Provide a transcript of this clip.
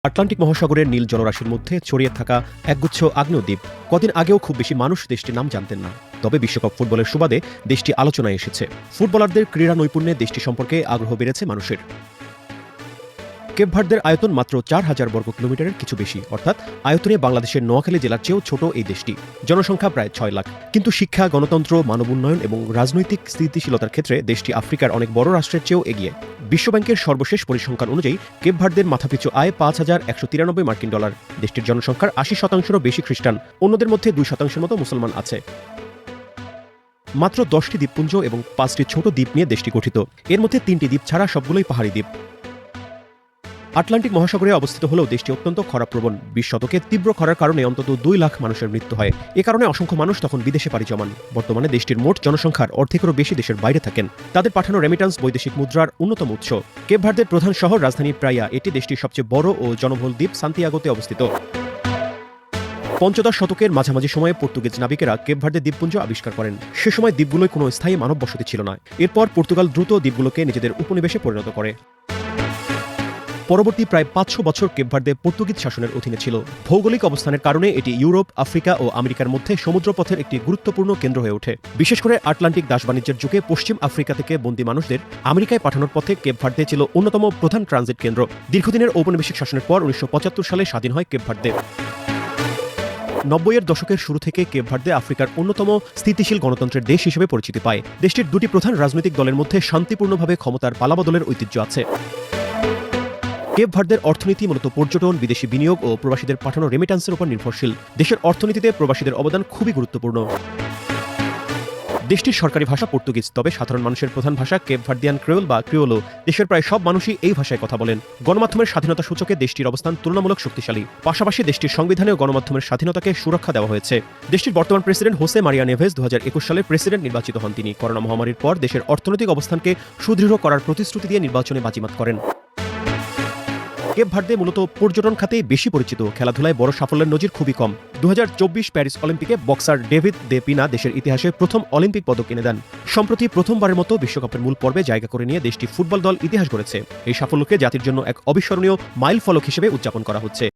Atlantic মহাসাগরের নীল জলরাশির মধ্যে ছড়িয়ে থাকা একগুচ্ছ আগ্নেয়দ্বীপ। কদিন আগেও খুব বেশি মানুষ দেশটির নাম জানতেন না। তবে বিশ্বকাপ ফুটবলের সুবাদে দেশটি আলোচনায় এসেছে। ফুটবলারদের ক্রীড়া নৈপুণ্যে দেশটি সম্পর্কে আগ্রহ বেড়েছে মানুষের। কেপ ভার্দের আয়তন মাত্র ৪,০০০ বর্গ কিলোমিটারের কিছু বেশি, অর্থাৎ আয়তনে বাংলাদেশের নোয়াখালী জেলার চেয়েও ছোট এই দেশটি। জনসংখ্যা প্রায় ৬ লাখ। কিন্তু শিক্ষা, গণতন্ত্র, মানব উন্নয়ন এবং রাজনৈতিক স্থিতিশীলতার ক্ষেত্রে দেশটি আফ্রিকার অনেক বড় রাষ্ট্রের চেয়েও এগিয়ে। বিশ্বব্যাংকের সর্বশেষ পরিসংখ্যান অনুযায়ী কেপ ভার্দের মাথাপিছু আয় $৫,১৯৩ মার্কিন। দেশটির জনসংখ্যার ৮০%-রও বেশি খ্রিস্টান, অন্যদের মধ্যে ২% মতো মুসলমান আছে। মাত্র ১০টি দ্বীপপুঞ্জ এবং ৫টি ছোট দ্বীপ নিয়ে দেশটি গঠিত। এর মধ্যে ৩টি দ্বীপ ছাড়া সবগুলোই পাহাড়ি দ্বীপ। আটলান্টিক মহাসাগরে অবস্থিত হলেও দেশটি অত্যন্ত খরাপ্রবণ। ২০ শতকে তীব্র খরার কারণে অন্তত ২ লাখ মানুষের মৃত্যু হয়। এ কারণে অসংখ্য মানুষ তখন বিদেশে পাড়ি জমান। বর্তমানে দেশটির মোট জনসংখ্যার অর্ধেকেরও বেশি দেশের বাইরে থাকেন। তাদের পাঠানো রেমিট্যান্স বৈদেশিক মুদ্রার অন্যতম উৎস। কেপ ভার্দের প্রধান শহর রাজধানী প্রায়া। এটি দেশটির সবচেয়ে বড় ও জনবহুল দ্বীপ সান্তিয়াগোতে অবস্থিত। পঞ্চদশ শতকের মাঝামাঝি সময়ে পর্তুগিজ নাবিকেরা কেপ ভার্দে দ্বীপপুঞ্জ আবিষ্কার করেন। সে সময় দ্বীপগুলোয় কোনো স্থায়ী মানব বসতি ছিল না। এরপর পর্তুগাল দ্রুত দ্বীপগুলোকে নিজেদের উপনিবেশে পরিণত করে। পরবর্তী প্রায় ৫০০ বছর কেপ ভার্দে পর্তুগিজ শাসনের অধীনে ছিল। ভৌগোলিক অবস্থানের কারণে এটি ইউরোপ, আফ্রিকা ও আমেরিকার মধ্যে সমুদ্রপথের একটি গুরুত্বপূর্ণ কেন্দ্র হয়ে ওঠে। বিশেষ করে আটলান্টিক দাস বাণিজ্যের যুগে পশ্চিম আফ্রিকা থেকে বন্দী মানুষদের আমেরিকায় পাঠানোর পথে কেপ ভার্দে ছিল অন্যতম প্রধান ট্রানজিট কেন্দ্র। দীর্ঘদিনের ঔপনিবেশিক শাসনের পর ১৯৭৫ সালে স্বাধীন হয় কেপ ভার্দে। ৯০-এর দশকের শুরু থেকে কেপ ভার্দে আফ্রিকার অন্যতম স্থিতিশীল গণতন্ত্রের দেশ হিসেবে পরিচিতি পায়। দেশটির দুটি প্রধান রাজনৈতিক দলের মধ্যে শান্তিপূর্ণভাবে ক্ষমতার পালাবদলের ঐতিহ্য আছে। কেপ ভার্দের অর্থনীতি মূলত পর্যটন, বিদেশি বিনিয়োগ ও প্রবাসীদের পাঠানো রেমিট্যান্সের উপর নির্ভরশীল। দেশের অর্থনীতিতে প্রবাসীদের অবদান খুবই গুরুত্বপূর্ণ। দেশটির সরকারি ভাষা পর্তুগিজ, তবে সাধারণ মানুষের প্রধান ভাষা কেপ ভার্দিয়ান ক্রেওল বা ক্রিওলো। দেশের প্রায় সব মানুষই এই ভাষায় কথা বলেন। গণমাধ্যমের স্বাধীনতা সূচকে দেশটির অবস্থান তুলনামূলক শক্তিশালী। পাশাপাশি দেশটির সংবিধানেও গণমাধ্যমের স্বাধীনতাকে সুরক্ষা দেওয়া হয়েছে। দেশটির বর্তমান প্রেসিডেন্ট হোসে মারিয়া নেভেজ ২০২১ সালে প্রেসিডেন্ট নির্বাচিত হন। তিনি করোনা মহামারীর পর দেশের অর্থনৈতিক অবস্থানকে সুদৃঢ় করার প্রতিশ্রুতি দিয়ে নির্বাচনে বাজিমাত করেন। কেপ ভার্দে মূলত পর্যটন খাতেই বেশি পরিচিত। খেলাধুলায় বড় সাফল্যের নজির খুবই কম। ২০২৪ প্যারিস অলিম্পিকে বক্সার ডেভিদ দে পিনা দেশের ইতিহাসে প্রথম অলিম্পিক পদক এনে দেন। সম্প্রতি প্রথমবারের মতো বিশ্বকাপের মূল পর্বে জায়গা করে নিয়ে দেশটি ফুটবল দল ইতিহাস গড়েছে। এই সাফল্যকে জাতির জন্য এক অবিস্মরণীয় মাইলফলক হিসেবে উদযাপন করা হচ্ছে।